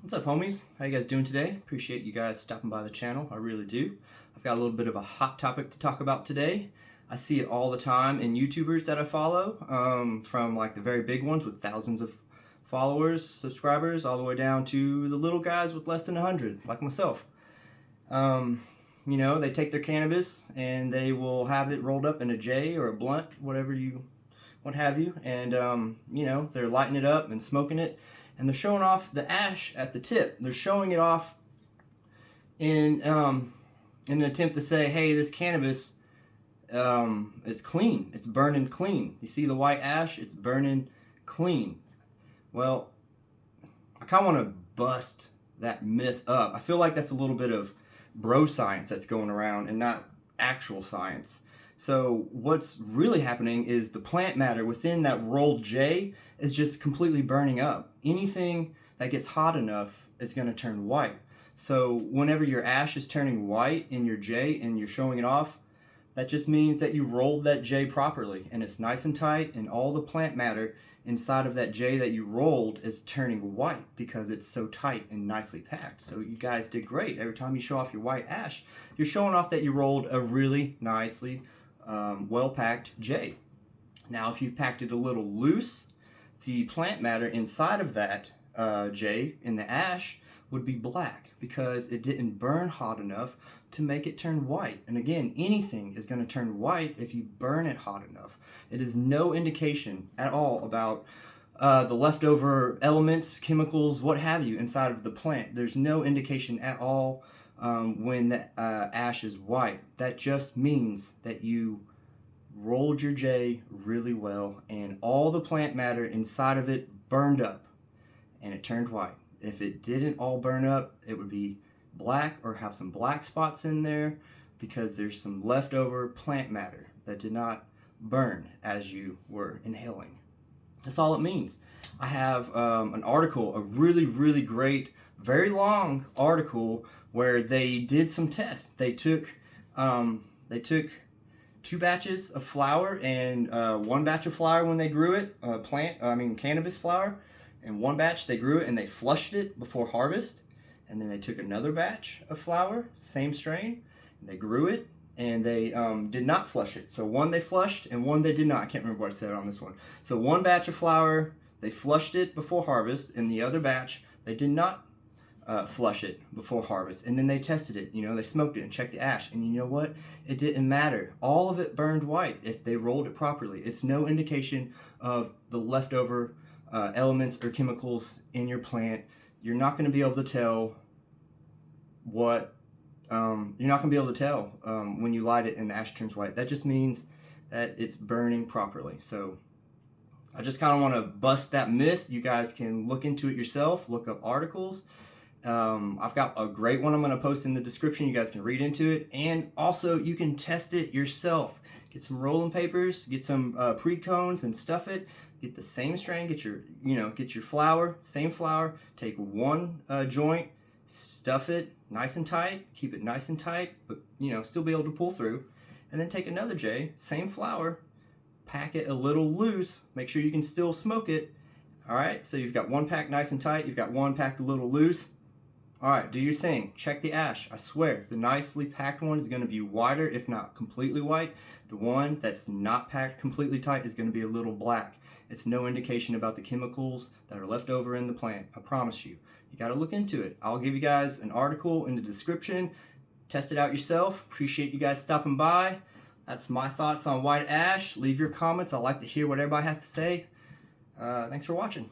What's up, homies? How you guys doing today? Appreciate you guys stopping by the channel. I really do. I've got a little bit of a hot topic to talk about today. I see it all the time in YouTubers that I follow, from like the very big ones with thousands of followers, subscribers, all the way down to the little guys with less than 100, like myself. They take their cannabis and they will have it rolled up in a J or a blunt, what have you, and they're lighting it up and smoking it, and they're showing off the ash at the tip. They're showing it off in an attempt to say, hey, this cannabis is clean. It's burning clean. You see the white ash? It's burning clean. Well, I kind of want to bust that myth up. I feel like that's a little bit of bro science that's going around and not actual science. So what's really happening is the plant matter within that rolled J is just completely burning up. Anything that gets hot enough is going to turn white. So whenever your ash is turning white in your J and you're showing it off, that just means that you rolled that J properly and it's nice and tight, and all the plant matter inside of that J that you rolled is turning white because it's so tight and nicely packed. So you guys did great. Every time you show off your white ash, you're showing off that you rolled a really nicely well-packed J. Now, if you packed it a little loose, the plant matter inside of that J in the ash would be black because it didn't burn hot enough to make it turn white. And again, anything is going to turn white if you burn it hot enough. It is no indication at all about the leftover elements, chemicals, what have you, inside of the plant. There's no indication at all when the ash is white. That just means that you rolled your J really well and all the plant matter inside of it burned up and it turned white. If it didn't all burn up, it would be black or have some black spots in there because there's some leftover plant matter that did not burn as you were inhaling. That's all it means. I have an article, a really, really great, very long article where they did some tests. They took 2 batches of flower and 1 batch of flower when they grew it, cannabis flower, and 1 batch they grew it and they flushed it before harvest. And then they took another batch of flower, same strain, and they grew it and they did not flush it. So 1 they flushed and 1 they did not. I can't remember what I said on this one. So 1 batch of flower, they flushed it before harvest, and the other batch they did not flush it before harvest. And then they tested it, they smoked it and checked the ash, and you know what? It didn't matter. All of it burned white if they rolled it properly. It's no indication of the leftover elements or chemicals in your plant. You're not going to be able to tell when you light it and the ash turns white. That just means that it's burning properly. So I just kind of want to bust that myth. You guys can look into it yourself, look up articles. I've got a great one I'm going to post in the description. You guys can read into it, and also you can test it yourself. Get some rolling papers, get some pre-cones and stuff it. Get the same strain, get your flour, same flour, take 1 joint, stuff it nice and tight, keep it nice and tight, but still be able to pull through, and then take another J, same flour, pack it a little loose, make sure you can still smoke it. All right, so you've got 1 packed nice and tight, you've got 1 packed a little loose. All right, do your thing, check the ash. I swear, the nicely packed one is gonna be whiter, if not completely white. The one that's not packed completely tight is gonna be a little black. It's no indication about the chemicals that are left over in the plant. I promise you. You got to look into it. I'll give you guys an article in the description. Test it out yourself. Appreciate you guys stopping by. That's my thoughts on white ash. Leave your comments. I like to hear what everybody has to say. Thanks for watching.